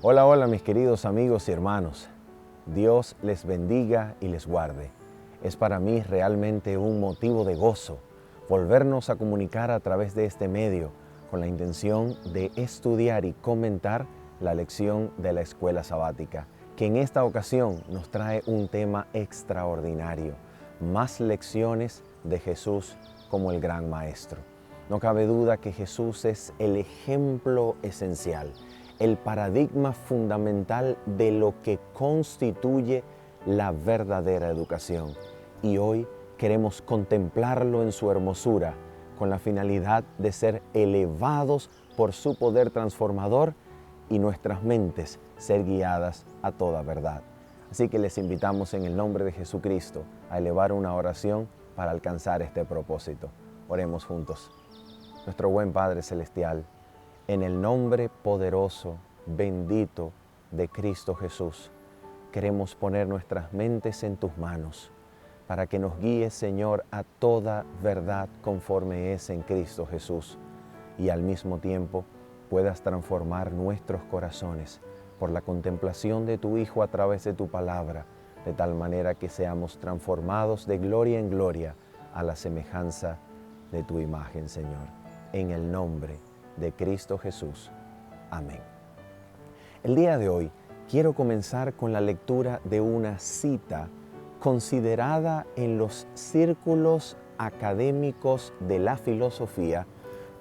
Hola, hola mis queridos amigos y hermanos. Dios les bendiga y les guarde. Es para mí realmente un motivo de gozo volvernos a comunicar a través de este medio con la intención de estudiar y comentar la lección de la escuela sabática, que en esta ocasión nos trae un tema extraordinario: más lecciones de Jesús como el gran maestro. No cabe duda que Jesús es el ejemplo esencial, el paradigma fundamental de lo que constituye la verdadera educación. Y hoy queremos contemplarlo en su hermosura, con la finalidad de ser elevados por su poder transformador y nuestras mentes ser guiadas a toda verdad. Así que les invitamos en el nombre de Jesucristo a elevar una oración para alcanzar este propósito. Oremos juntos. Nuestro buen Padre Celestial, en el nombre poderoso, bendito de Cristo Jesús, queremos poner nuestras mentes en tus manos para que nos guíes, Señor, a toda verdad conforme es en Cristo Jesús, y al mismo tiempo puedas transformar nuestros corazones por la contemplación de tu Hijo a través de tu palabra, de tal manera que seamos transformados de gloria en gloria a la semejanza de tu imagen, Señor. En el nombre de Cristo Jesús. Amén. El día de hoy quiero comenzar con la lectura de una cita considerada en los círculos académicos de la filosofía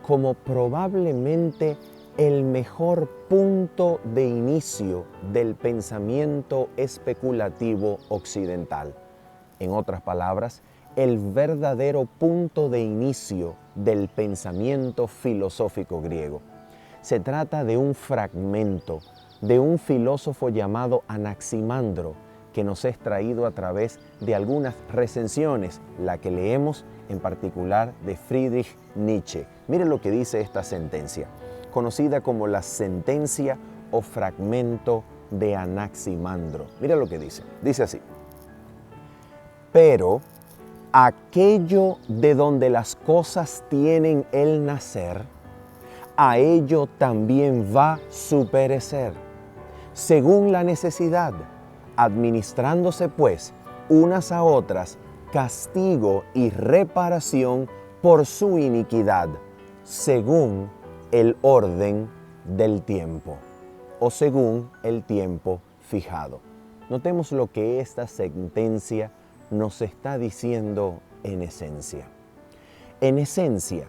como probablemente el mejor punto de inicio del pensamiento especulativo occidental. En otras palabras, el verdadero punto de inicio del pensamiento filosófico griego. Se trata de un fragmento de un filósofo llamado Anaximandro, que nos es traído a través de algunas recensiones, la que leemos en particular de Friedrich Nietzsche. Mire lo que dice esta sentencia, conocida como la sentencia o fragmento de Anaximandro. Mira lo que dice. Dice así: pero aquello de donde las cosas tienen el nacer, a ello también va su perecer, según la necesidad, administrándose pues unas a otras castigo y reparación por su iniquidad, según el orden del tiempo, o según el tiempo fijado. Notemos lo que esta sentencia nos está diciendo en esencia. En esencia,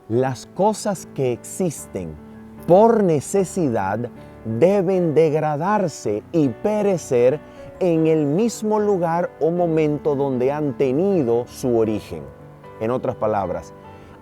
las cosas que existen por necesidad deben degradarse y perecer en el mismo lugar o momento donde han tenido su origen. En otras palabras,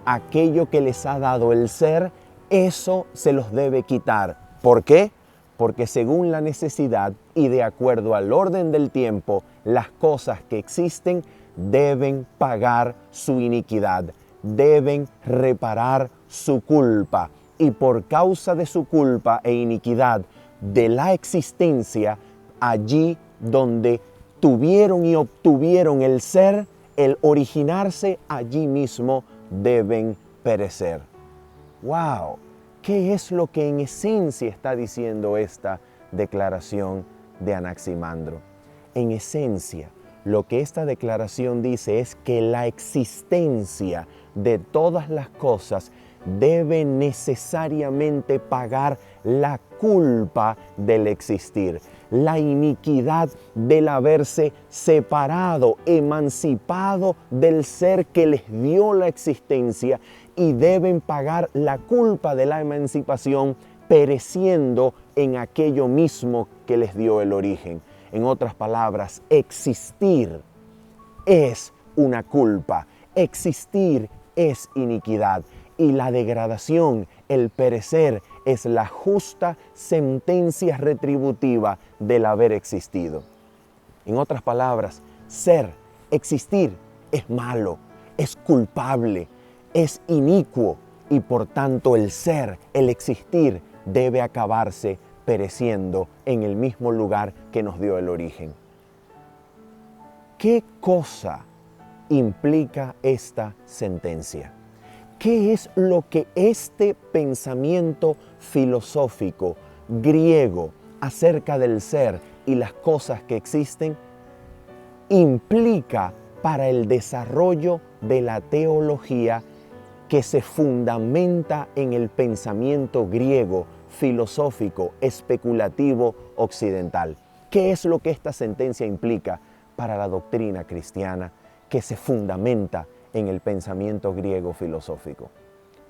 aquello que les ha dado el ser, eso se los debe quitar. ¿Por qué? Porque según la necesidad y de acuerdo al orden del tiempo, las cosas que existen deben pagar su iniquidad, deben reparar su culpa. Y por causa de su culpa e iniquidad de la existencia, allí donde tuvieron y obtuvieron el ser, el originarse, allí mismo deben perecer. ¡Wow! ¿Qué es lo que en esencia está diciendo esta declaración de Anaximandro? En esencia, lo que esta declaración dice es que la existencia de todas las cosas debe necesariamente pagar la culpa del existir, la iniquidad del haberse separado, emancipado del ser que les dio la existencia, y deben pagar la culpa de la emancipación pereciendo en aquello mismo que les dio el origen. En otras palabras, existir es una culpa, existir es iniquidad, y la degradación, el perecer, es la justa sentencia retributiva del haber existido. En otras palabras, ser, existir, es malo, es culpable, es inicuo, y por tanto el ser, el existir, debe acabarse pereciendo en el mismo lugar que nos dio el origen. ¿Qué cosa implica esta sentencia? ¿Qué es lo que este pensamiento filosófico griego, acerca del ser y las cosas que existen implica para el desarrollo de la teología que se fundamenta en el pensamiento griego, filosófico, especulativo, occidental. ¿Qué es lo que esta sentencia implica para la doctrina cristiana que se fundamenta en el pensamiento griego filosófico?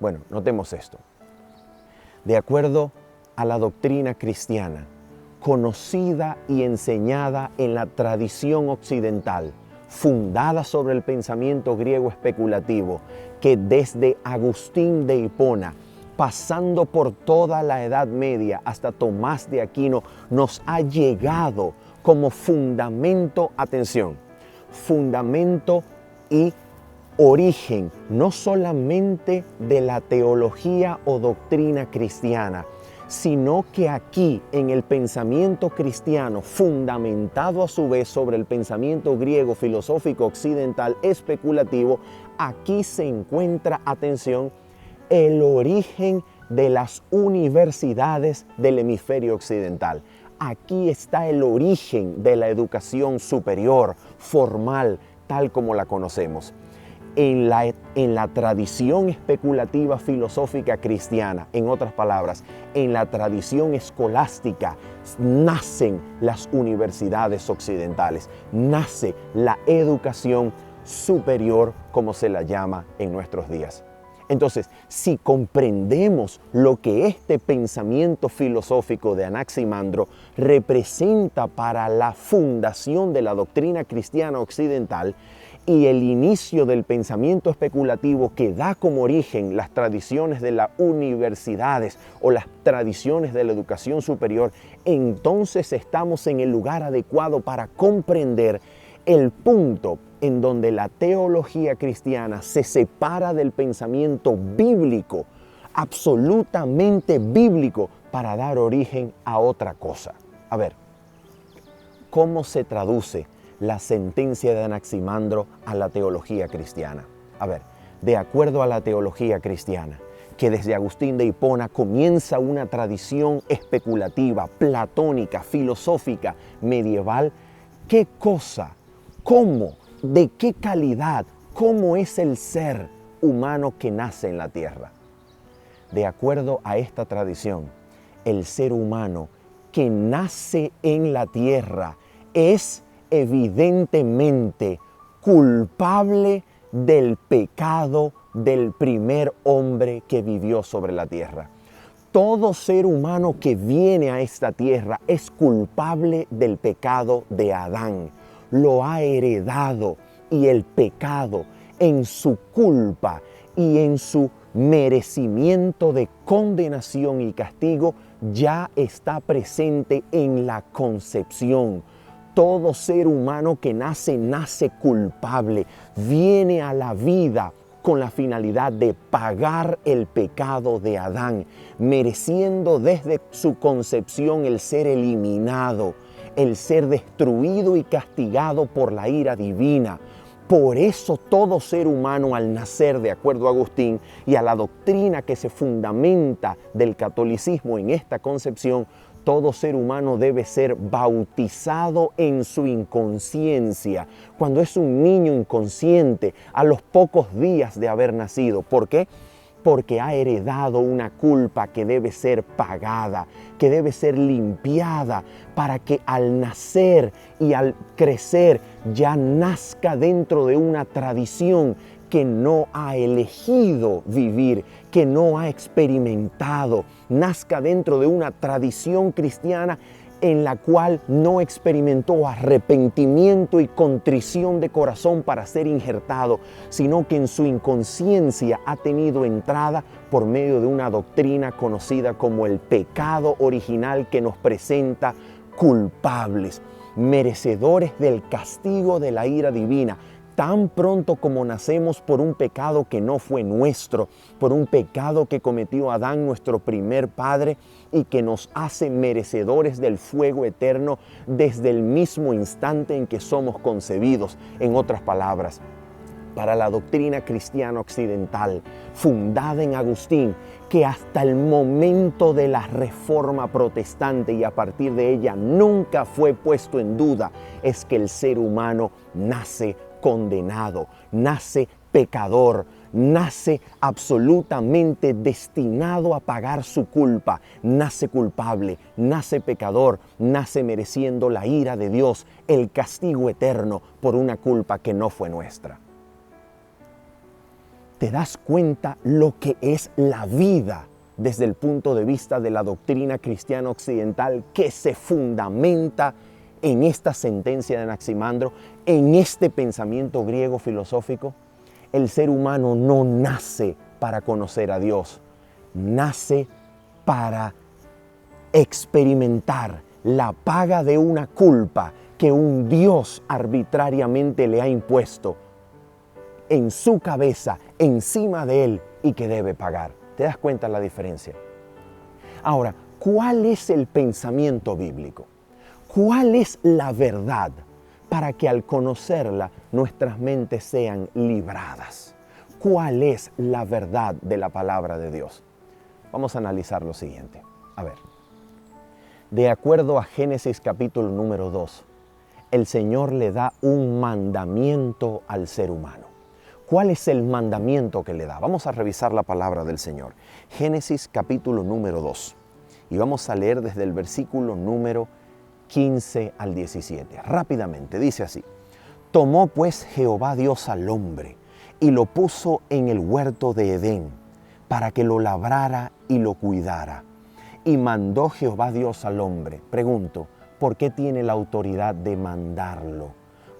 Bueno, notemos esto. De acuerdo a la doctrina cristiana, conocida y enseñada en la tradición occidental, fundada sobre el pensamiento griego especulativo, que desde Agustín de Hipona, pasando por toda la Edad Media hasta Tomás de Aquino, nos ha llegado como fundamento, atención, fundamento y origen no solamente de la teología o doctrina cristiana, sino que aquí en el pensamiento cristiano, fundamentado a su vez sobre el pensamiento griego filosófico occidental especulativo, aquí se encuentra, atención, el origen de las universidades del hemisferio occidental. Aquí está el origen de la educación superior, formal, tal como la conocemos. En la tradición especulativa filosófica cristiana, en otras palabras, en la tradición escolástica, nacen las universidades occidentales, nace la educación superior, como se la llama en nuestros días. Entonces, si comprendemos lo que este pensamiento filosófico de Anaximandro representa para la fundación de la doctrina cristiana occidental, y el inicio del pensamiento especulativo que da como origen las tradiciones de las universidades o las tradiciones de la educación superior, entonces estamos en el lugar adecuado para comprender el punto en donde la teología cristiana se separa del pensamiento bíblico, absolutamente bíblico, para dar origen a otra cosa. A ver, ¿cómo se traduce la sentencia de Anaximandro a la teología cristiana? A ver, de acuerdo a la teología cristiana, que desde Agustín de Hipona comienza una tradición especulativa, platónica, filosófica, medieval, ¿qué cosa, cómo, de qué calidad, cómo es el ser humano que nace en la tierra? De acuerdo a esta tradición, el ser humano que nace en la tierra es evidentemente culpable del pecado del primer hombre que vivió sobre la tierra. Todo ser humano que viene a esta tierra es culpable del pecado de Adán. Lo ha heredado, y el pecado en su culpa y en su merecimiento de condenación y castigo ya está presente en la concepción. Todo ser humano que nace culpable, viene a la vida con la finalidad de pagar el pecado de Adán, mereciendo desde su concepción el ser eliminado, el ser destruido y castigado por la ira divina. Por eso todo ser humano al nacer, de acuerdo a Agustín y a la doctrina que se fundamenta del catolicismo en esta concepción, todo ser humano debe ser bautizado en su inconsciencia, cuando es un niño inconsciente, a los pocos días de haber nacido. ¿Por qué? Porque ha heredado una culpa que debe ser pagada, que debe ser limpiada, para que al nacer y al crecer ya nazca dentro de una tradición que no ha elegido vivir, que no ha experimentado, nazca dentro de una tradición cristiana en la cual no experimentó arrepentimiento y contrición de corazón para ser injertado, sino que en su inconsciencia ha tenido entrada por medio de una doctrina conocida como el pecado original, que nos presenta culpables, merecedores del castigo de la ira divina. Tan pronto como nacemos por un pecado que no fue nuestro, por un pecado que cometió Adán, nuestro primer padre, y que nos hace merecedores del fuego eterno desde el mismo instante en que somos concebidos. En otras palabras, para la doctrina cristiana occidental, fundada en Agustín, que hasta el momento de la Reforma Protestante y a partir de ella nunca fue puesto en duda, es que el ser humano nace condenado, nace pecador, nace absolutamente destinado a pagar su culpa, nace culpable, nace pecador, nace mereciendo la ira de Dios, el castigo eterno por una culpa que no fue nuestra. ¿Te das cuenta lo que es la vida desde el punto de vista de la doctrina cristiana occidental que se fundamenta en esta sentencia de Anaximandro, en este pensamiento griego filosófico? El ser humano no nace para conocer a Dios, nace para experimentar la paga de una culpa que un Dios arbitrariamente le ha impuesto en su cabeza, encima de él, y que debe pagar. ¿Te das cuenta la diferencia? Ahora, ¿cuál es el pensamiento bíblico? ¿Cuál es la verdad para que al conocerla nuestras mentes sean libradas? ¿Cuál es la verdad de la palabra de Dios? Vamos a analizar lo siguiente. A ver, de acuerdo a Génesis capítulo número 2, el Señor le da un mandamiento al ser humano. ¿Cuál es el mandamiento que le da? Vamos a revisar la palabra del Señor. Génesis capítulo número 2. Y vamos a leer desde el versículo número 15 al 17. Rápidamente, dice así: Tomó pues Jehová Dios al hombre y lo puso en el huerto de Edén para que lo labrara y lo cuidara. Y mandó Jehová Dios al hombre. Pregunto, ¿por qué tiene la autoridad de mandarlo?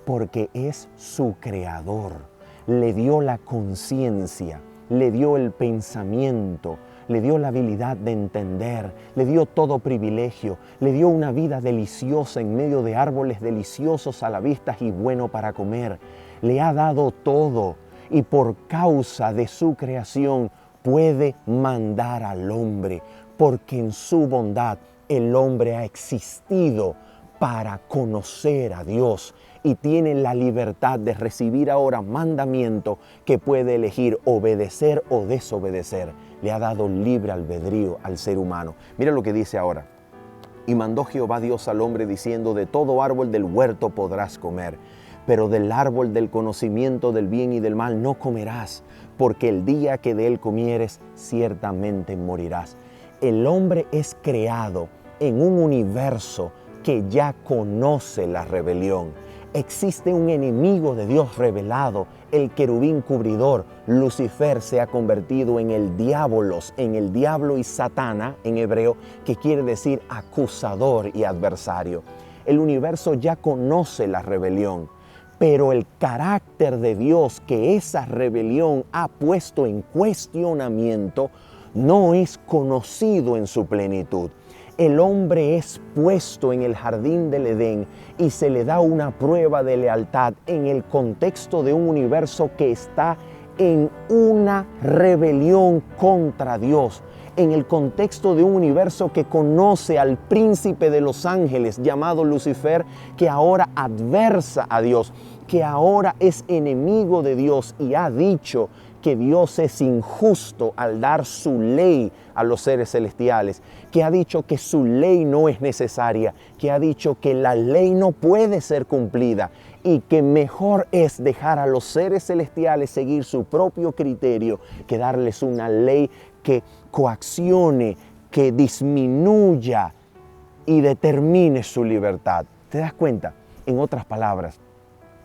Porque es su creador. Le dio la conciencia, le dio el pensamiento, le dio la habilidad de entender, le dio todo privilegio, le dio una vida deliciosa en medio de árboles deliciosos a la vista y bueno para comer. Le ha dado todo y por causa de su creación puede mandar al hombre, porque en su bondad el hombre ha existido para conocer a Dios y tiene la libertad de recibir ahora mandamiento que puede elegir obedecer o desobedecer. Le ha dado libre albedrío al ser humano. Mira lo que dice ahora. Y mandó Jehová Dios al hombre diciendo: de todo árbol del huerto podrás comer, pero del árbol del conocimiento del bien y del mal no comerás, porque el día que de él comieres ciertamente morirás. El hombre es creado en un universo que ya conoce la rebelión. Existe un enemigo de Dios revelado, el querubín cubridor. Lucifer se ha convertido en el diabolos, en el diablo y Satana en hebreo, que quiere decir acusador y adversario. El universo ya conoce la rebelión, pero el carácter de Dios que esa rebelión ha puesto en cuestionamiento no es conocido en su plenitud. El hombre es puesto en el jardín del Edén y se le da una prueba de lealtad en el contexto de un universo que está en una rebelión contra Dios, en el contexto de un universo que conoce al príncipe de los ángeles llamado Lucifer, que ahora adversa a Dios, que ahora es enemigo de Dios y ha dicho que Dios es injusto al dar su ley a los seres celestiales, que ha dicho que su ley no es necesaria, que ha dicho que la ley no puede ser cumplida y que mejor es dejar a los seres celestiales seguir su propio criterio que darles una ley que coaccione, que disminuya y determine su libertad. ¿Te das cuenta? En otras palabras,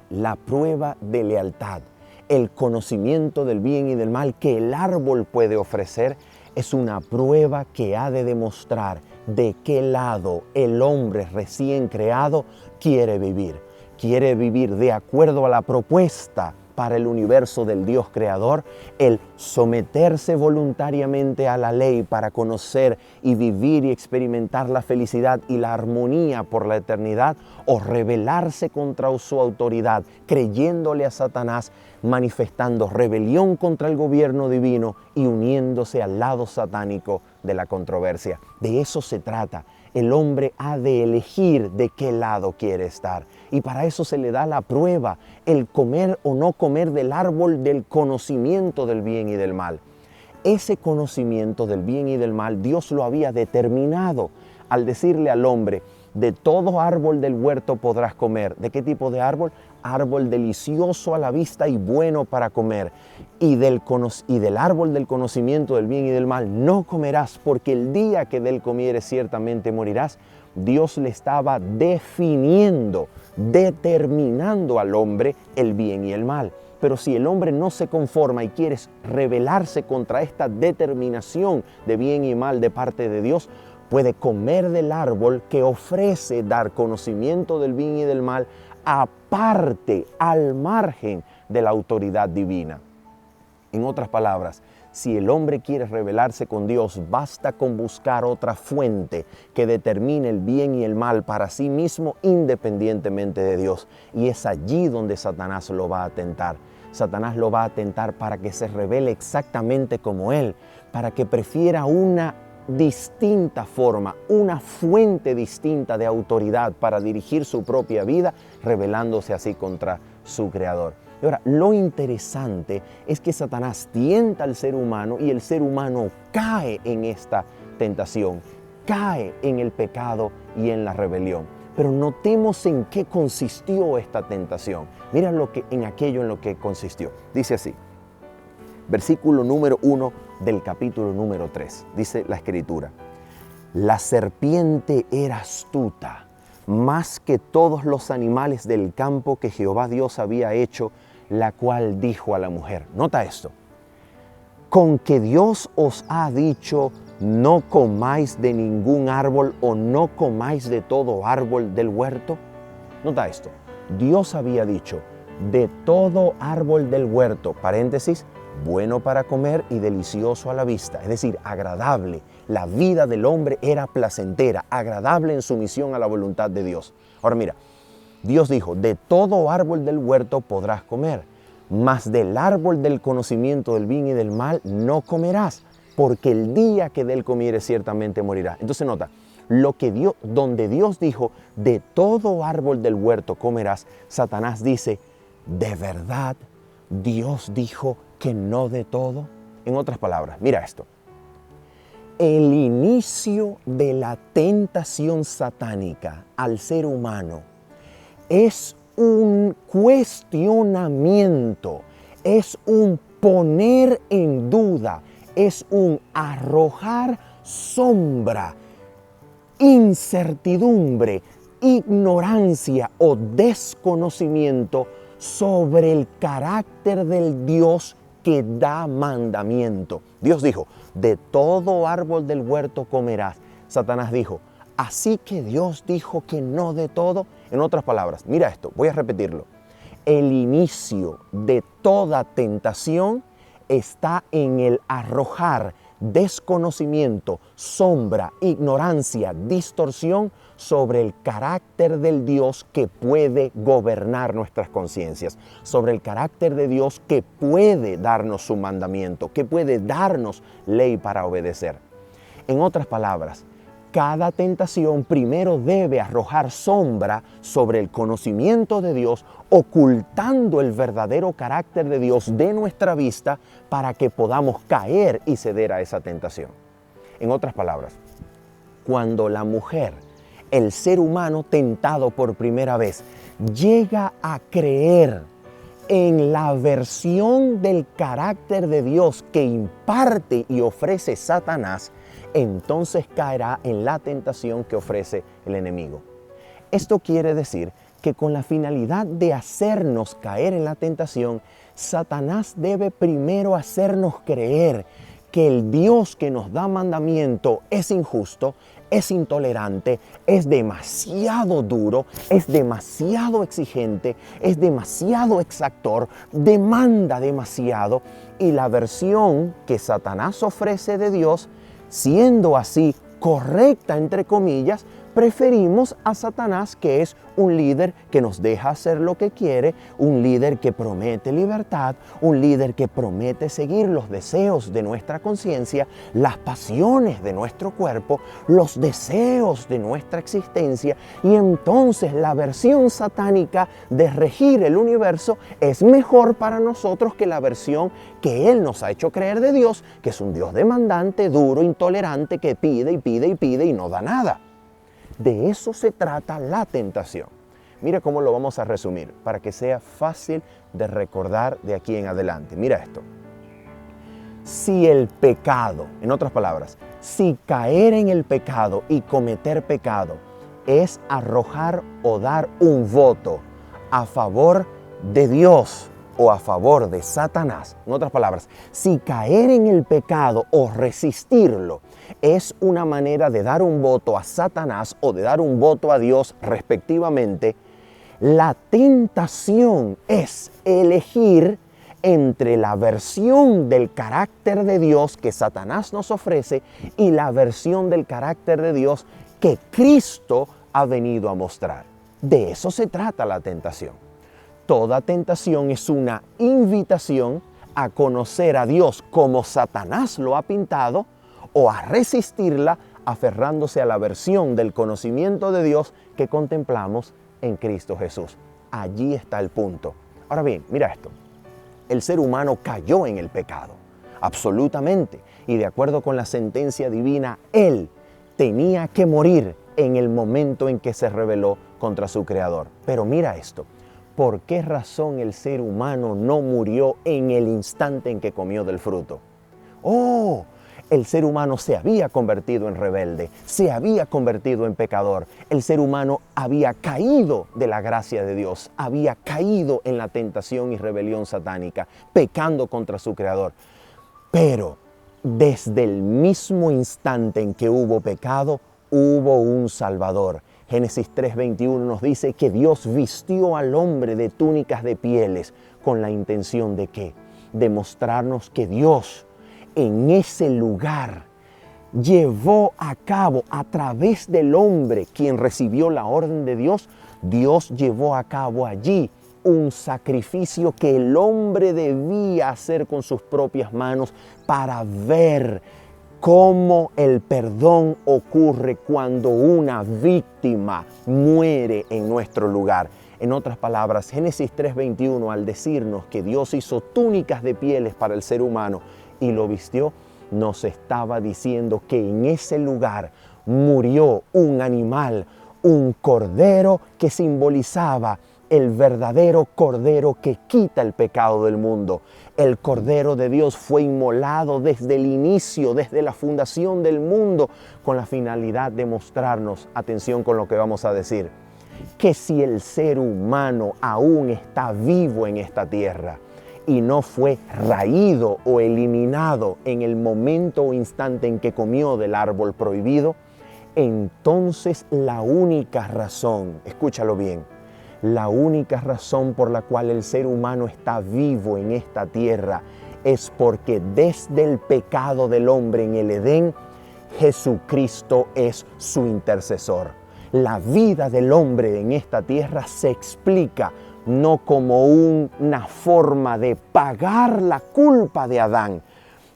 la prueba de lealtad, el conocimiento del bien y del mal que el árbol puede ofrecer, es una prueba que ha de demostrar de qué lado el hombre recién creado quiere vivir. Quiere vivir de acuerdo a la propuesta para el universo del Dios creador, el someterse voluntariamente a la ley para conocer y vivir y experimentar la felicidad y la armonía por la eternidad, o rebelarse contra su autoridad, creyéndole a Satanás, manifestando rebelión contra el gobierno divino y uniéndose al lado satánico de la controversia. De eso se trata el hombre ha de elegir de qué lado quiere estar. Y para eso se le da la prueba, el comer o no comer del árbol del conocimiento del bien y del mal. Ese conocimiento del bien y del mal Dios lo había determinado al decirle al hombre, de todo árbol del huerto podrás comer. ¿De qué tipo de árbol? Árbol delicioso a la vista y bueno para comer. Y del árbol del conocimiento del bien y del mal no comerás, porque el día que de él comieres ciertamente morirás. Dios le estaba definiendo, determinando al hombre el bien y el mal. Pero si el hombre no se conforma y quiere rebelarse contra esta determinación de bien y mal de parte de Dios, puede comer del árbol que ofrece dar conocimiento del bien y del mal aparte, al margen de la autoridad divina. En otras palabras, si el hombre quiere rebelarse con Dios, basta con buscar otra fuente que determine el bien y el mal para sí mismo independientemente de Dios. Y es allí donde Satanás lo va a tentar. Satanás lo va a tentar para que se revele exactamente como él, para que prefiera una distinta forma, una fuente distinta de autoridad para dirigir su propia vida, rebelándose así contra su creador. Y ahora, lo interesante es que Satanás tienta al ser humano y el ser humano cae en esta tentación, cae en el pecado y en la rebelión. Pero notemos en qué consistió esta tentación. Mira en aquello en lo que consistió. Dice así, versículo número 1 del capítulo número 3. Dice la Escritura: la serpiente era astuta, más que todos los animales del campo que Jehová Dios había hecho, la cual dijo a la mujer. Nota esto: con que Dios os ha dicho, no comáis de ningún árbol o no comáis de todo árbol del huerto. Nota esto: Dios había dicho, de todo árbol del huerto, paréntesis, bueno para comer y delicioso a la vista, es decir, agradable. La vida del hombre era placentera, agradable en sumisión a la voluntad de Dios. Ahora mira, Dios dijo, de todo árbol del huerto podrás comer, mas del árbol del conocimiento del bien y del mal no comerás, porque el día que de él comieres ciertamente morirás. Entonces nota, donde Dios dijo, de todo árbol del huerto comerás, Satanás dice, ¿de verdad Dios dijo que no de todo? En otras palabras, mira esto. El inicio de la tentación satánica al ser humano es un cuestionamiento, es un poner en duda, es un arrojar sombra, incertidumbre, ignorancia o desconocimiento sobre el carácter del Dios que da mandamiento. Dios dijo, de todo árbol del huerto comerás. Satanás dijo, así que Dios dijo que no de todo. En otras palabras, mira esto, voy a repetirlo. El inicio de toda tentación está en el arrojar desconocimiento, sombra, ignorancia, distorsión sobre el carácter del Dios que puede gobernar nuestras conciencias, sobre el carácter de Dios que puede darnos su mandamiento, que puede darnos ley para obedecer. En otras palabras, cada tentación primero debe arrojar sombra sobre el conocimiento de Dios, ocultando el verdadero carácter de Dios de nuestra vista para que podamos caer y ceder a esa tentación. En otras palabras, cuando la mujer, el ser humano tentado por primera vez, llega a creer en la versión del carácter de Dios que imparte y ofrece Satanás, entonces caerá en la tentación que ofrece el enemigo. Esto quiere decir que con la finalidad de hacernos caer en la tentación, Satanás debe primero hacernos creer que el Dios que nos da mandamiento es injusto, es intolerante, es demasiado duro, es demasiado exigente, es demasiado exactor, demanda demasiado, y la versión que Satanás ofrece de Dios, siendo así correcta entre comillas, preferimos a Satanás, que es un líder que nos deja hacer lo que quiere, un líder que promete libertad, un líder que promete seguir los deseos de nuestra conciencia, las pasiones de nuestro cuerpo, los deseos de nuestra existencia, y entonces la versión satánica de regir el universo es mejor para nosotros que la versión que Él nos ha hecho creer de Dios, que es un Dios demandante, duro, intolerante, que pide y pide y pide y no da nada. De eso se trata la tentación. Mira cómo lo vamos a resumir para que sea fácil de recordar de aquí en adelante. Mira esto. Si el pecado, en otras palabras, si caer en el pecado y cometer pecado es arrojar o dar un voto a favor de Dios o a favor de Satanás, en otras palabras, si caer en el pecado o resistirlo es una manera de dar un voto a Satanás o de dar un voto a Dios respectivamente, la tentación es elegir entre la versión del carácter de Dios que Satanás nos ofrece y la versión del carácter de Dios que Cristo ha venido a mostrar. De eso se trata la tentación. Toda tentación es una invitación a conocer a Dios como Satanás lo ha pintado, o a resistirla aferrándose a la versión del conocimiento de Dios que contemplamos en Cristo Jesús. Allí está el punto. Ahora bien, mira esto. El ser humano cayó en el pecado, absolutamente. Y de acuerdo con la sentencia divina, él tenía que morir en el momento en que se rebeló contra su Creador. Pero mira esto. ¿Por qué razón el ser humano no murió en el instante en que comió del fruto? ¡Oh! El ser humano se había convertido en rebelde, se había convertido en pecador. El ser humano había caído de la gracia de Dios, había caído en la tentación y rebelión satánica, pecando contra su Creador. Pero desde el mismo instante en que hubo pecado, hubo un Salvador. Génesis 3:21 nos dice que Dios vistió al hombre de túnicas de pieles con la intención de ¿qué? De mostrarnos que Dios en ese lugar llevó a cabo a través del hombre quien recibió la orden de Dios, Dios llevó a cabo allí un sacrificio que el hombre debía hacer con sus propias manos para ver cómo el perdón ocurre cuando una víctima muere en nuestro lugar. En otras palabras, Génesis 3:21, al decirnos que Dios hizo túnicas de pieles para el ser humano y lo vistió, nos estaba diciendo que en ese lugar murió un animal, un cordero que simbolizaba el verdadero cordero que quita el pecado del mundo. El cordero de Dios fue inmolado desde el inicio, desde la fundación del mundo, con la finalidad de mostrarnos, atención con lo que vamos a decir, que si el ser humano aún está vivo en esta tierra y no fue raído o eliminado en el momento o instante en que comió del árbol prohibido, entonces la única razón, escúchalo bien, la única razón por la cual el ser humano está vivo en esta tierra es porque desde el pecado del hombre en el Edén, Jesucristo es su intercesor. La vida del hombre en esta tierra se explica no como una forma de pagar la culpa de Adán.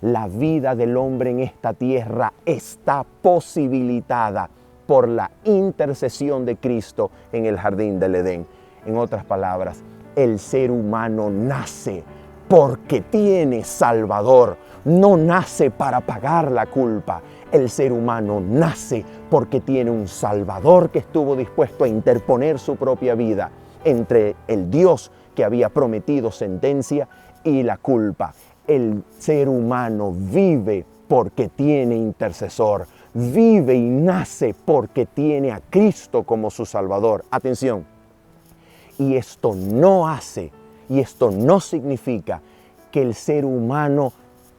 La vida del hombre en esta tierra está posibilitada por la intercesión de Cristo en el jardín del Edén. En otras palabras, el ser humano nace porque tiene Salvador, no nace para pagar la culpa. El ser humano nace porque tiene un Salvador que estuvo dispuesto a interponer su propia vida entre el Dios que había prometido sentencia y la culpa. El ser humano vive porque tiene intercesor, vive y nace porque tiene a Cristo como su Salvador. Atención, y esto no hace, y esto no significa que el ser humano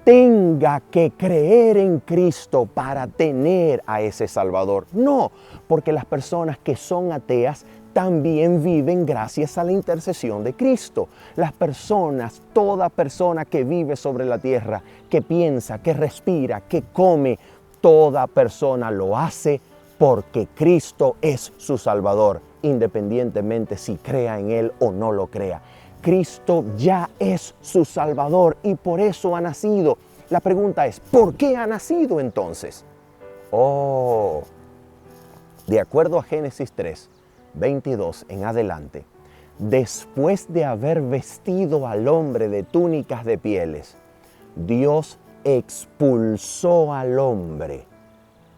tenga que creer en Cristo para tener a ese Salvador. No, porque las personas que son ateas también viven gracias a la intercesión de Cristo. Las personas, toda persona que vive sobre la tierra, que piensa, que respira, que come, toda persona lo hace porque Cristo es su Salvador, independientemente si crea en Él o no lo crea. Cristo ya es su Salvador y por eso ha nacido. La pregunta es, ¿por qué ha nacido entonces? De acuerdo a Génesis 3, 22 en adelante, después de haber vestido al hombre de túnicas de pieles, Dios expulsó al hombre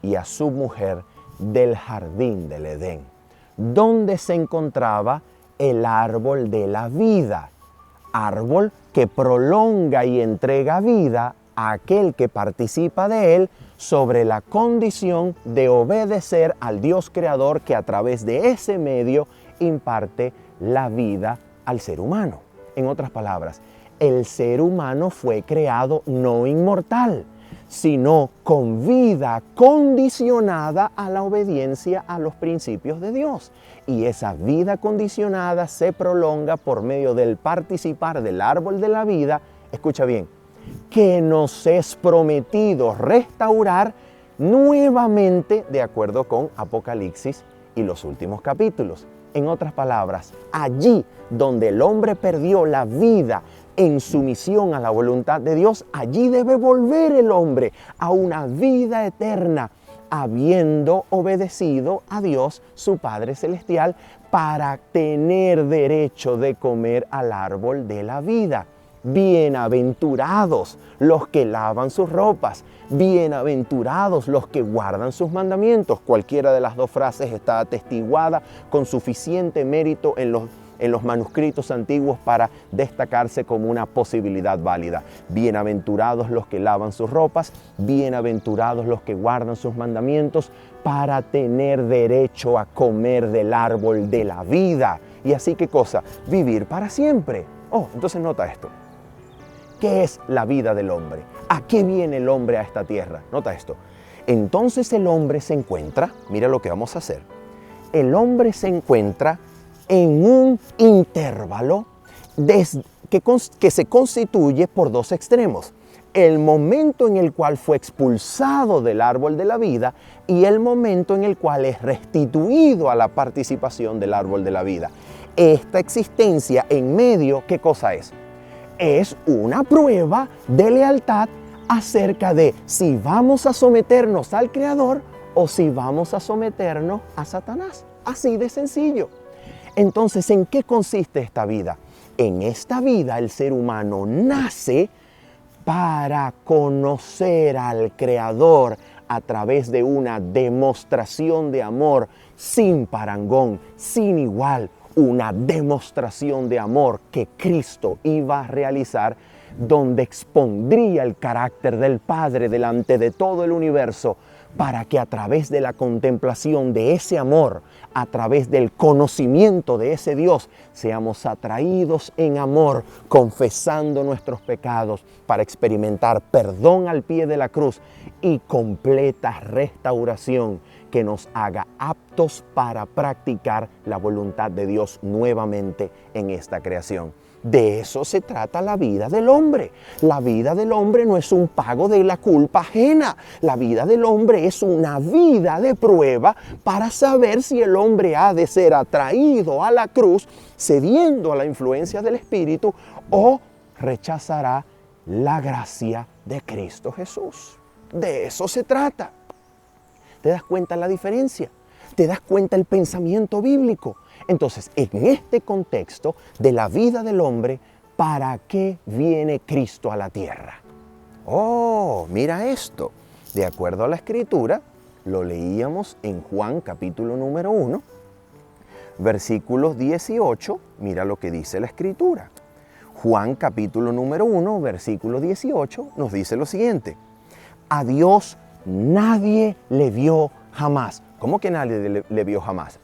y a su mujer del jardín del Edén, donde se encontraba el árbol de la vida, árbol que prolonga y entrega vida a aquel que participa de él sobre la condición de obedecer al Dios creador que a través de ese medio imparte la vida al ser humano. En otras palabras, el ser humano fue creado no inmortal, sino con vida condicionada a la obediencia a los principios de Dios. Y esa vida condicionada se prolonga por medio del participar del árbol de la vida, escucha bien, que nos es prometido restaurar nuevamente de acuerdo con Apocalipsis y los últimos capítulos. En otras palabras, allí donde el hombre perdió la vida en sumisión a la voluntad de Dios, allí debe volver el hombre a una vida eterna, habiendo obedecido a Dios, su Padre Celestial, para tener derecho de comer al árbol de la vida. Bienaventurados los que lavan sus ropas, bienaventurados los que guardan sus mandamientos. Cualquiera de las dos frases está atestiguada con suficiente mérito en los manuscritos antiguos para destacarse como una posibilidad válida. Bienaventurados los que lavan sus ropas, bienaventurados los que guardan sus mandamientos para tener derecho a comer del árbol de la vida. Y así, ¿qué cosa? Vivir para siempre. Entonces nota esto. ¿Qué es la vida del hombre? ¿A qué viene el hombre a esta tierra? Nota esto. Entonces el hombre se encuentra, mira lo que vamos a hacer. El hombre se encuentra en un intervalo que se constituye por dos extremos. El momento en el cual fue expulsado del árbol de la vida y el momento en el cual es restituido a la participación del árbol de la vida. Esta existencia en medio, ¿qué cosa es? Es una prueba de lealtad acerca de si vamos a someternos al Creador o si vamos a someternos a Satanás. Así de sencillo. Entonces, ¿en qué consiste esta vida? En esta vida el ser humano nace para conocer al Creador a través de una demostración de amor sin parangón, sin igual. Una demostración de amor que Cristo iba a realizar, donde expondría el carácter del Padre delante de todo el universo, para que a través de la contemplación de ese amor, a través del conocimiento de ese Dios, seamos atraídos en amor, confesando nuestros pecados, para experimentar perdón al pie de la cruz y completa restauración que nos haga aptos para practicar la voluntad de Dios nuevamente en esta creación. De eso se trata la vida del hombre. La vida del hombre no es un pago de la culpa ajena. La vida del hombre es una vida de prueba para saber si el hombre ha de ser atraído a la cruz, cediendo a la influencia del Espíritu, o rechazará la gracia de Cristo Jesús. De eso se trata. ¿Te das cuenta la diferencia? ¿Te das cuenta el pensamiento bíblico? Entonces, en este contexto de la vida del hombre, ¿para qué viene Cristo a la tierra? Mira esto. De acuerdo a la Escritura, lo leíamos en Juan capítulo número 1, versículos 18. Mira lo que dice la Escritura. Juan capítulo número 1, versículo 18 nos dice lo siguiente. A Dios nadie le vio jamás. ¿Cómo que nadie le vio jamás?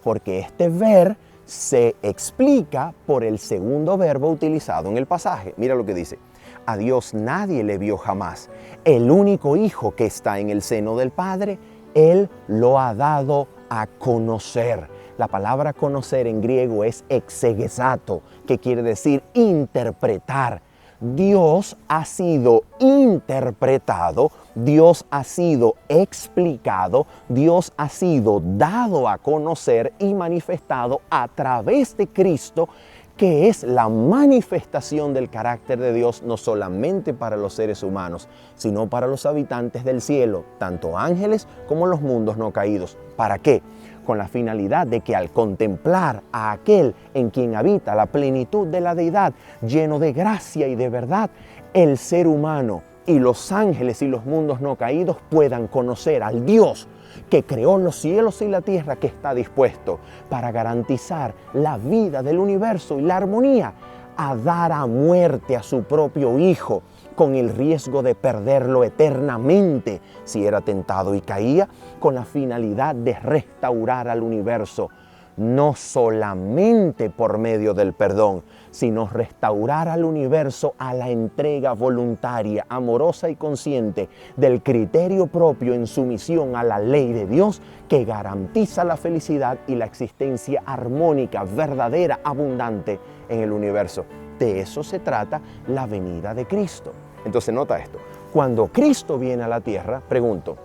Porque este ver se explica por el segundo verbo utilizado en el pasaje. Mira lo que dice. A Dios nadie le vio jamás. El único Hijo que está en el seno del Padre, Él lo ha dado a conocer. La palabra conocer en griego es exegesato, que quiere decir interpretar. Dios ha sido interpretado, Dios ha sido explicado, Dios ha sido dado a conocer y manifestado a través de Cristo, que es la manifestación del carácter de Dios no solamente para los seres humanos, sino para los habitantes del cielo, tanto ángeles como los mundos no caídos. ¿Para qué? Con la finalidad de que al contemplar a aquel en quien habita la plenitud de la deidad, lleno de gracia y de verdad, el ser humano y los ángeles y los mundos no caídos puedan conocer al Dios que creó los cielos y la tierra, que está dispuesto para garantizar la vida del universo y la armonía, a dar a muerte a su propio Hijo, con el riesgo de perderlo eternamente si era tentado y caía, con la finalidad de restaurar al universo, no solamente por medio del perdón, sino restaurar al universo a la entrega voluntaria, amorosa y consciente del criterio propio en sumisión a la ley de Dios, que garantiza la felicidad y la existencia armónica, verdadera, abundante en el universo. De eso se trata la venida de Cristo. Entonces nota esto, cuando Cristo viene a la tierra, pregunto,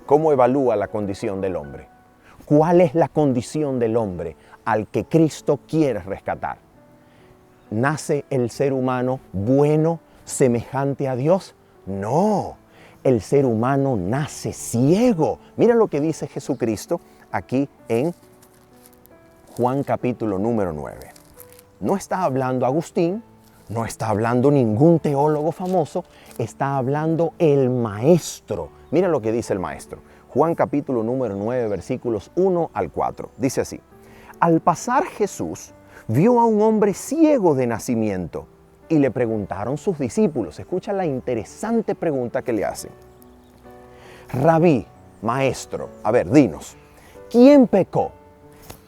¿cómo evalúa la condición del hombre? ¿Cuál es la condición del hombre al que Cristo quiere rescatar? ¿Nace el ser humano bueno, semejante a Dios? No, el ser humano nace ciego. Mira lo que dice Jesucristo aquí en Juan capítulo número 9. No está hablando Agustín, no está hablando ningún teólogo famoso, está hablando el maestro. Mira lo que dice el maestro. Juan capítulo número 9, versículos 1 al 4. Dice así: al pasar Jesús vio a un hombre ciego de nacimiento y le preguntaron sus discípulos. Escucha la interesante pregunta que le hacen. Rabí, maestro, a ver, dinos, ¿quién pecó?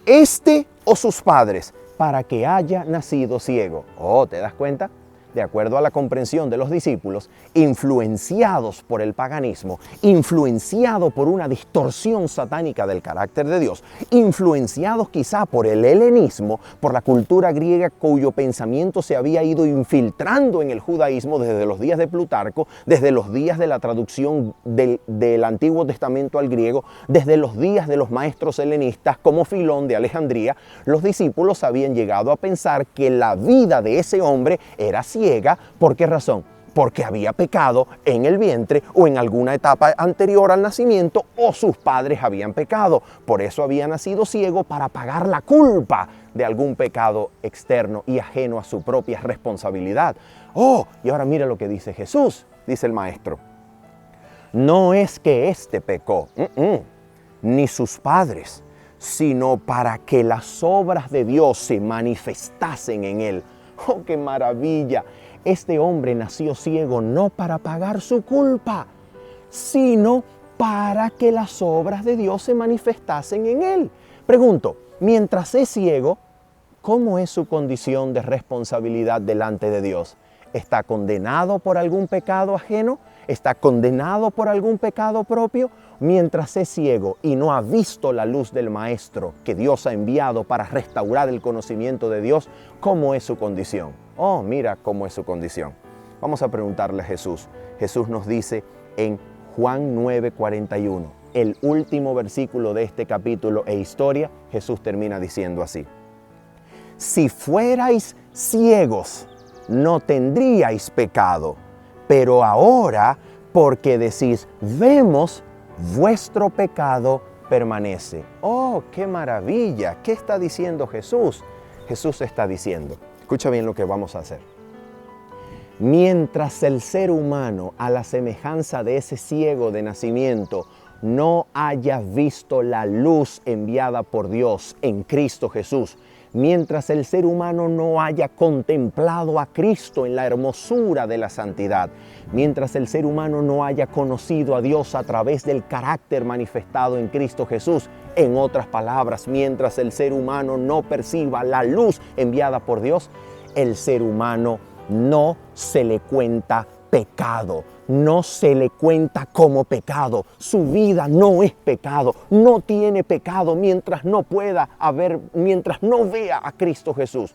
¿Este o sus padres para que haya nacido ciego? Oh, ¿te das cuenta? De acuerdo a la comprensión de los discípulos, influenciados por el paganismo, influenciados por una distorsión satánica del carácter de Dios, influenciados quizá por el helenismo, por la cultura griega cuyo pensamiento se había ido infiltrando en el judaísmo desde los días de Plutarco, desde los días de la traducción del Antiguo Testamento al griego, desde los días de los maestros helenistas como Filón de Alejandría, los discípulos habían llegado a pensar que la vida de ese hombre era ciega. ¿Por qué razón? Porque había pecado en el vientre o en alguna etapa anterior al nacimiento, o sus padres habían pecado. Por eso había nacido ciego, para pagar la culpa de algún pecado externo y ajeno a su propia responsabilidad. Oh, y ahora mira lo que dice Jesús, dice el maestro. No es que éste pecó, ni sus padres, sino para que las obras de Dios se manifestasen en él. ¡Oh, qué maravilla! Este hombre nació ciego no para pagar su culpa, sino para que las obras de Dios se manifestasen en él. Pregunto, mientras es ciego, ¿cómo es su condición de responsabilidad delante de Dios? ¿Está condenado por algún pecado ajeno? ¿Está condenado por algún pecado propio? Mientras es ciego y no ha visto la luz del Maestro que Dios ha enviado para restaurar el conocimiento de Dios, ¿cómo es su condición? Oh, mira cómo es su condición. Vamos a preguntarle a Jesús. Jesús nos dice en Juan 9:41, el último versículo de este capítulo e historia, Jesús termina diciendo así: si fuerais ciegos, no tendríais pecado, pero ahora, porque decís, vemos, vuestro pecado permanece. ¡Oh, qué maravilla! ¿Qué está diciendo Jesús? Jesús está diciendo, escucha bien lo que vamos a hacer. Mientras el ser humano, a la semejanza de ese ciego de nacimiento, no haya visto la luz enviada por Dios en Cristo Jesús, mientras el ser humano no haya contemplado a Cristo en la hermosura de la santidad, mientras el ser humano no haya conocido a Dios a través del carácter manifestado en Cristo Jesús, en otras palabras, mientras el ser humano no perciba la luz enviada por Dios, el ser humano no se le cuenta pecado, no se le cuenta como pecado. Su vida no es pecado, no tiene pecado mientras no pueda haber, mientras no vea a Cristo Jesús.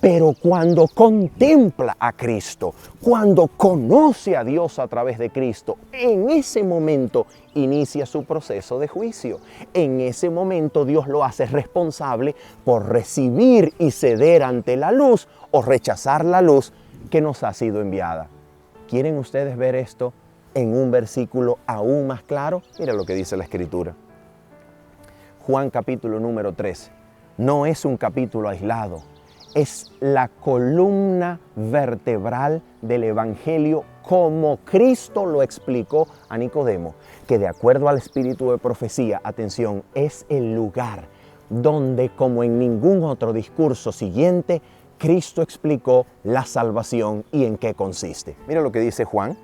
Pero cuando contempla a Cristo, cuando conoce a Dios a través de Cristo, en ese momento inicia su proceso de juicio. En ese momento Dios lo hace responsable por recibir y ceder ante la luz o rechazar la luz que nos ha sido enviada. ¿Quieren ustedes ver esto en un versículo aún más claro? Mira lo que dice la Escritura. Juan capítulo número 13. No es un capítulo aislado, es la columna vertebral del Evangelio como Cristo lo explicó a Nicodemo, que de acuerdo al espíritu de profecía, atención, es el lugar donde, como en ningún otro discurso siguiente, Cristo explicó la salvación y en qué consiste. Mira lo que dice Juan,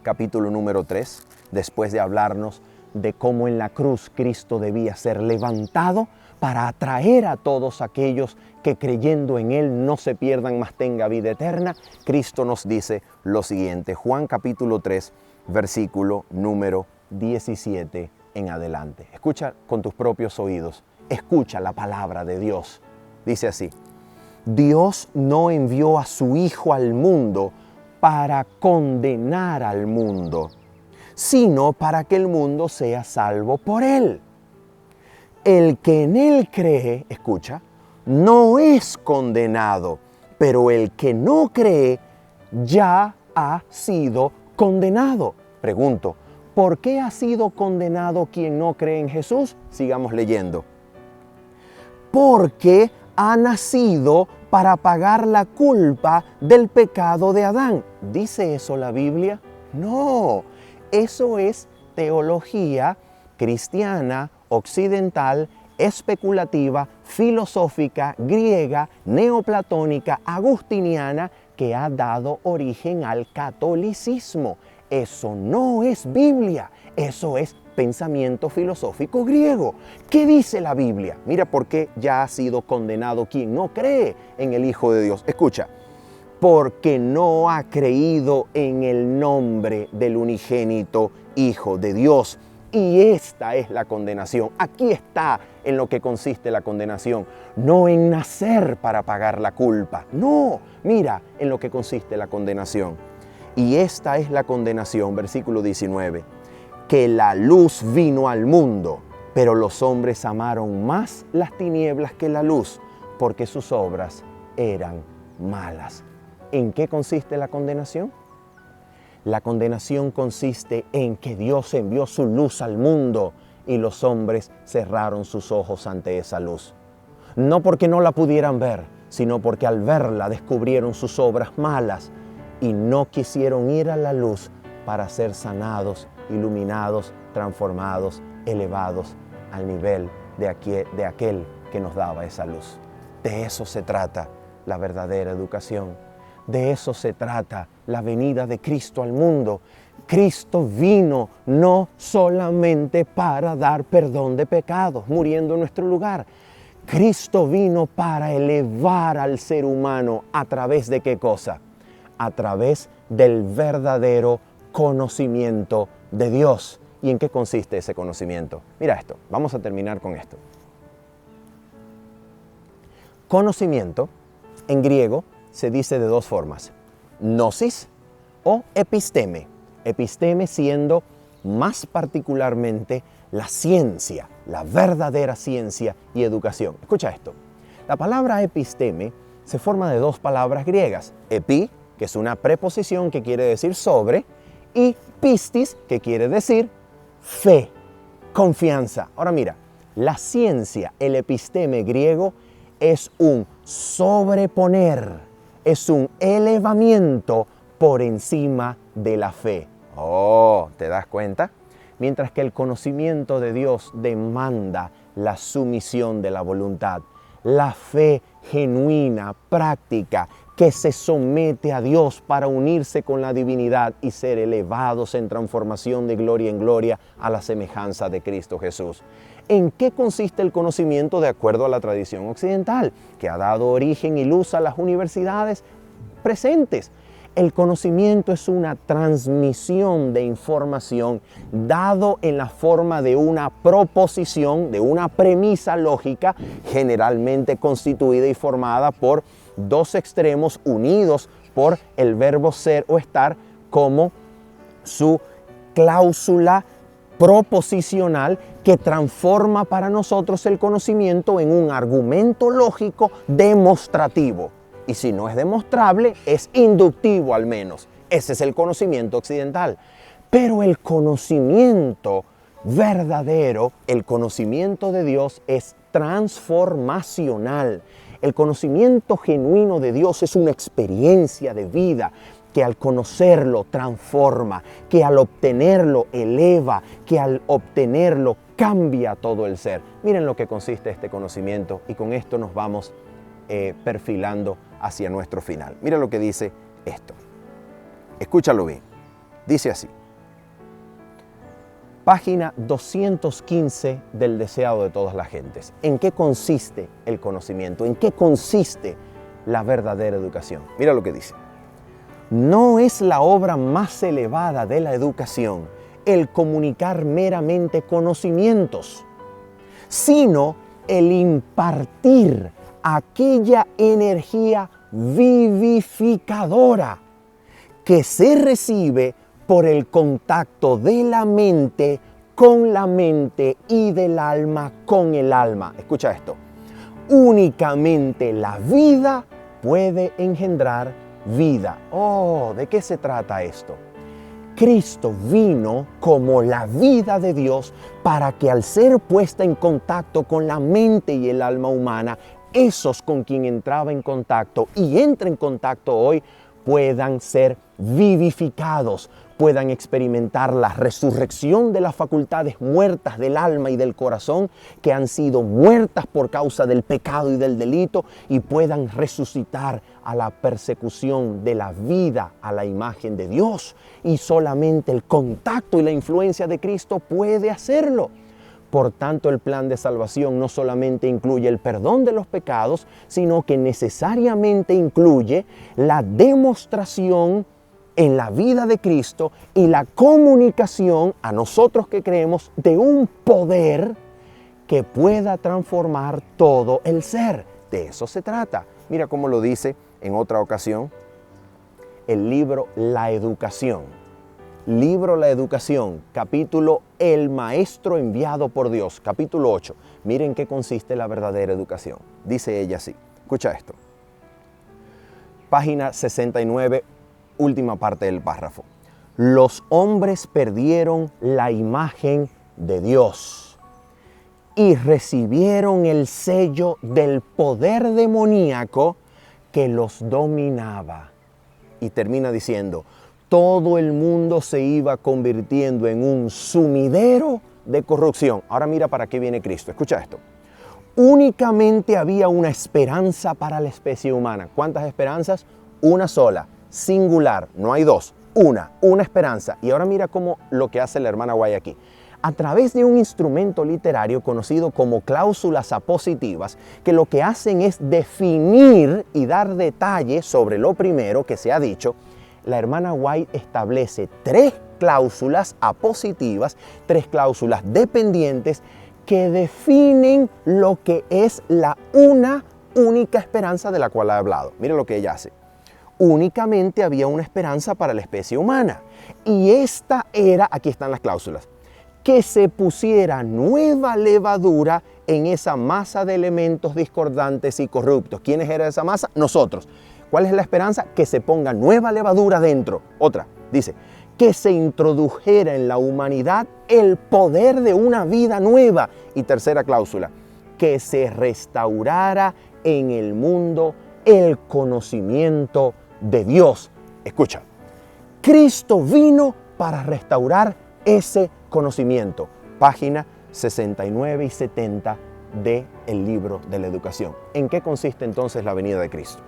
capítulo número 3, después de hablarnos de cómo en la cruz Cristo debía ser levantado para atraer a todos aquellos que creyendo en Él no se pierdan, mas tenga vida eterna. Cristo nos dice lo siguiente, Juan capítulo 3, versículo número 17 en adelante. Escucha con tus propios oídos, escucha la palabra de Dios. Dice así: Dios no envió a su Hijo al mundo para condenar al mundo, sino para que el mundo sea salvo por Él. El que en Él cree, escucha, no es condenado, pero el que no cree ya ha sido condenado. Pregunto, ¿por qué ha sido condenado quien no cree en Jesús? Sigamos leyendo. Porque ha nacido para pagar la culpa del pecado de Adán. ¿Dice eso la Biblia? No, eso es teología cristiana, occidental, especulativa, filosófica, griega, neoplatónica, agustiniana, que ha dado origen al catolicismo. Eso no es Biblia, eso es pensamiento filosófico griego. ¿Qué dice la Biblia? Mira por qué ya ha sido condenado quien no cree en el Hijo de Dios. Escucha, porque no ha creído en el nombre del unigénito Hijo de Dios. Y esta es la condenación. Aquí está en lo que consiste la condenación. No en nacer para pagar la culpa. No, mira en lo que consiste la condenación. Y esta es la condenación, versículo 19, que la luz vino al mundo, pero los hombres amaron más las tinieblas que la luz, porque sus obras eran malas. ¿En qué consiste la condenación? La condenación consiste en que Dios envió su luz al mundo y los hombres cerraron sus ojos ante esa luz. No porque no la pudieran ver, sino porque al verla descubrieron sus obras malas y no quisieron ir a la luz para ser sanados, iluminados, transformados, elevados al nivel de aquel que nos daba esa luz. De eso se trata la verdadera educación. De eso se trata la venida de Cristo al mundo. Cristo vino no solamente para dar perdón de pecados, muriendo en nuestro lugar. Cristo vino para elevar al ser humano a través de ¿qué cosa? A través del verdadero conocimiento de Dios. ¿Y en qué consiste ese conocimiento? Mira esto, vamos a terminar con esto. Conocimiento, en griego, se dice de dos formas, gnosis o episteme. Episteme siendo más particularmente la ciencia, la verdadera ciencia y educación. Escucha esto, la palabra episteme se forma de dos palabras griegas, epi, que es una preposición que quiere decir sobre, y pistis, que quiere decir fe, confianza. Ahora mira, la ciencia, el episteme griego, es un sobreponer, es un elevamiento por encima de la fe. Oh, ¿te das cuenta? Mientras que el conocimiento de Dios demanda la sumisión de la voluntad, la fe genuina, práctica, que se somete a Dios para unirse con la divinidad y ser elevados en transformación de gloria en gloria a la semejanza de Cristo Jesús. ¿En qué consiste el conocimiento de acuerdo a la tradición occidental, que ha dado origen y luz a las universidades presentes? El conocimiento es una transmisión de información dado en la forma de una proposición, de una premisa lógica, generalmente constituida y formada por dos extremos unidos por el verbo ser o estar como su cláusula proposicional que transforma para nosotros el conocimiento en un argumento lógico demostrativo. Y si no es demostrable, es inductivo al menos. Ese es el conocimiento occidental. Pero el conocimiento verdadero, el conocimiento de Dios es transformacional. El conocimiento genuino de Dios es una experiencia de vida que al conocerlo transforma, que al obtenerlo eleva, que al obtenerlo cambia todo el ser. Miren lo que consiste este conocimiento y con esto nos vamos perfilando hacia nuestro final. Mira lo que dice esto. Escúchalo bien. Dice así. Página 215 del Deseado de todas las gentes. ¿En qué consiste el conocimiento? ¿En qué consiste la verdadera educación? Mira lo que dice. No es la obra más elevada de la educación el comunicar meramente conocimientos, sino el impartir aquella energía vivificadora que se recibe por el contacto de la mente con la mente y del alma con el alma. Escucha esto. Únicamente la vida puede engendrar vida. Oh, ¿de qué se trata esto? Cristo vino como la vida de Dios para que al ser puesta en contacto con la mente y el alma humana, esos con quien entraba en contacto y entra en contacto hoy puedan ser vivificados, puedan experimentar la resurrección de las facultades muertas del alma y del corazón que han sido muertas por causa del pecado y del delito y puedan resucitar a la persecución de la vida a la imagen de Dios. Y solamente el contacto y la influencia de Cristo puede hacerlo. Por tanto, el plan de salvación no solamente incluye el perdón de los pecados, sino que necesariamente incluye la demostración en la vida de Cristo y la comunicación a nosotros que creemos de un poder que pueda transformar todo el ser. De eso se trata. Mira cómo lo dice en otra ocasión el libro La Educación. Libro La Educación, capítulo El Maestro Enviado por Dios, capítulo 8. Miren qué consiste la verdadera educación. Dice ella así, escucha esto. Página 69, última parte del párrafo. Los hombres perdieron la imagen de Dios y recibieron el sello del poder demoníaco que los dominaba. Y termina diciendo, todo el mundo se iba convirtiendo en un sumidero de corrupción. Ahora mira para qué viene Cristo. Escucha esto. Únicamente había una esperanza para la especie humana. ¿Cuántas esperanzas? Una sola, singular, no hay dos. Una esperanza. Y ahora mira cómo lo que hace la hermana White aquí. A través de un instrumento literario conocido como cláusulas apositivas, que lo que hacen es definir y dar detalles sobre lo primero que se ha dicho, la hermana White establece tres cláusulas apositivas, tres cláusulas dependientes que definen lo que es la única esperanza de la cual ha hablado. Mira lo que ella hace. Únicamente había una esperanza para la especie humana. Y esta era, aquí están las cláusulas, que se pusiera nueva levadura en esa masa de elementos discordantes y corruptos. ¿Quiénes era esa masa? Nosotros. ¿Cuál es la esperanza? Que se ponga nueva levadura dentro. Otra, dice, que se introdujera en la humanidad el poder de una vida nueva. Y tercera cláusula, que se restaurara en el mundo el conocimiento de Dios. Escucha, Cristo vino para restaurar ese conocimiento. Página 69 y 70 del libro de la educación. ¿En qué consiste entonces la venida de Cristo?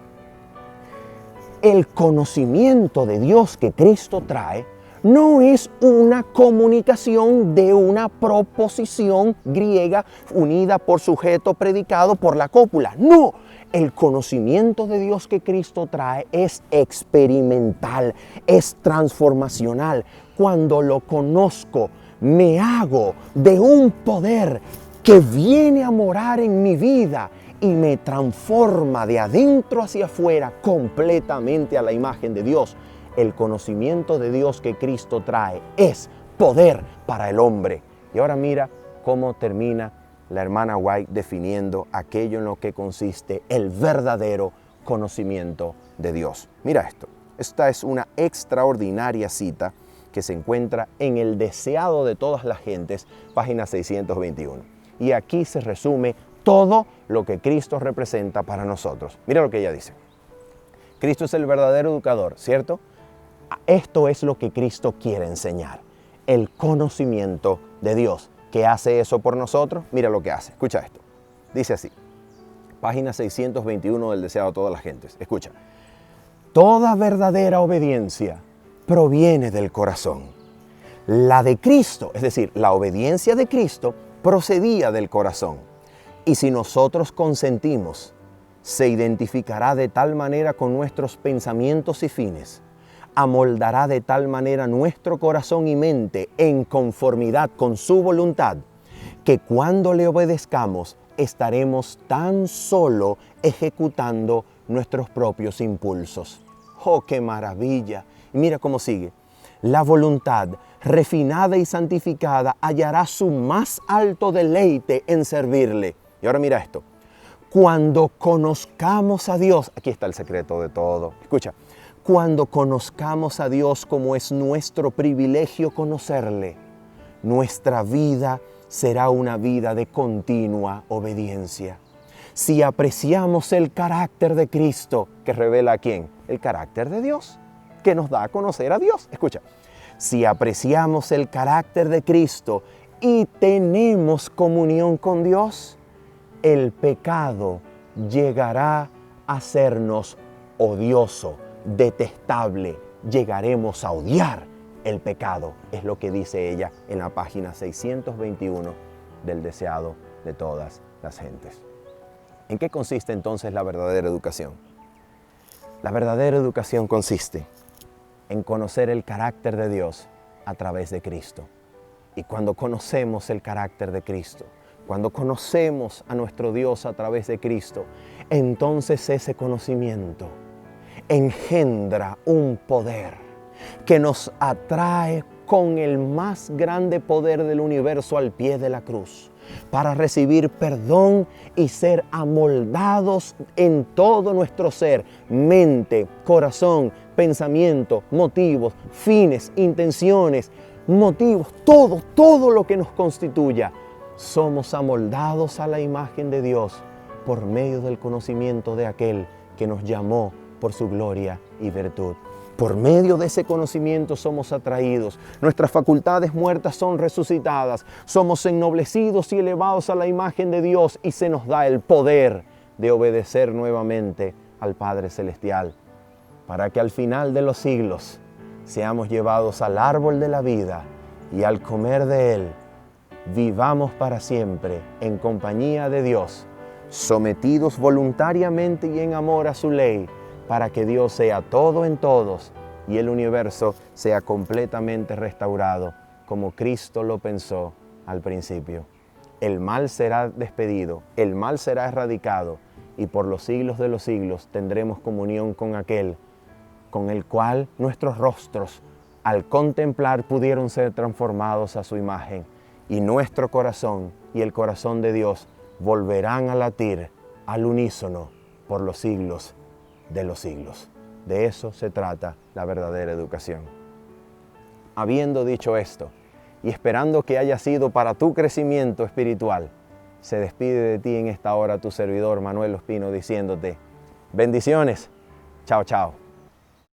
El conocimiento de Dios que Cristo trae no es una comunicación de una proposición griega unida por sujeto predicado por la cópula. No, el conocimiento de Dios que Cristo trae es experimental, es transformacional. Cuando lo conozco, me hago de un poder que viene a morar en mi vida y me transforma de adentro hacia afuera completamente a la imagen de Dios. El conocimiento de Dios que Cristo trae es poder para el hombre. Y ahora mira cómo termina la hermana White definiendo aquello en lo que consiste el verdadero conocimiento de Dios. Mira esto. Esta es una extraordinaria cita que se encuentra en El deseado de todas las gentes, página 621. Y aquí se resume todo lo que Cristo representa para nosotros. Mira lo que ella dice. Cristo es el verdadero educador, ¿cierto? Esto es lo que Cristo quiere enseñar, el conocimiento de Dios. ¿Qué hace eso por nosotros? Mira lo que hace. Escucha esto. Dice así, página 621 del deseado de todas las gentes. Escucha. Toda verdadera obediencia proviene del corazón. La de Cristo, es decir, la obediencia de Cristo, procedía del corazón. Y si nosotros consentimos, se identificará de tal manera con nuestros pensamientos y fines, amoldará de tal manera nuestro corazón y mente en conformidad con su voluntad, que cuando le obedezcamos estaremos tan solo ejecutando nuestros propios impulsos. ¡Oh, qué maravilla! Y mira cómo sigue. La voluntad refinada y santificada hallará su más alto deleite en servirle. Y ahora mira esto. Cuando conozcamos a Dios, aquí está el secreto de todo. Escucha. Cuando conozcamos a Dios como es nuestro privilegio conocerle, nuestra vida será una vida de continua obediencia. Si apreciamos el carácter de Cristo, que revela a quién, el carácter de Dios, que nos da a conocer a Dios. Escucha, si apreciamos el carácter de Cristo y tenemos comunión con Dios, el pecado llegará a sernos odioso, detestable. Llegaremos a odiar el pecado, es lo que dice ella en la página 621 del deseado de todas las gentes. ¿En qué consiste entonces la verdadera educación? La verdadera educación consiste en conocer el carácter de Dios a través de Cristo. Y cuando conocemos el carácter de Cristo, cuando conocemos a nuestro Dios a través de Cristo, entonces ese conocimiento engendra un poder que nos atrae con el más grande poder del universo al pie de la cruz, para recibir perdón y ser amoldados en todo nuestro ser, mente, corazón, pensamiento, motivos, fines, intenciones, motivos, todo lo que nos constituya. Somos amoldados a la imagen de Dios por medio del conocimiento de aquel que nos llamó por su gloria y virtud. Por medio de ese conocimiento somos atraídos, nuestras facultades muertas son resucitadas, somos ennoblecidos y elevados a la imagen de Dios y se nos da el poder de obedecer nuevamente al Padre Celestial, para que al final de los siglos seamos llevados al árbol de la vida y al comer de él vivamos para siempre en compañía de Dios, sometidos voluntariamente y en amor a su ley, para que Dios sea todo en todos y el universo sea completamente restaurado como Cristo lo pensó al principio. El mal será despedido, el mal será erradicado y por los siglos de los siglos tendremos comunión con aquel con el cual nuestros rostros al contemplar pudieron ser transformados a su imagen y nuestro corazón y el corazón de Dios volverán a latir al unísono por los siglos de los siglos. De eso se trata la verdadera educación. Habiendo dicho esto, y esperando que haya sido para tu crecimiento espiritual, se despide de ti en esta hora tu servidor Manuel Ospino diciéndote, bendiciones, chao, chao.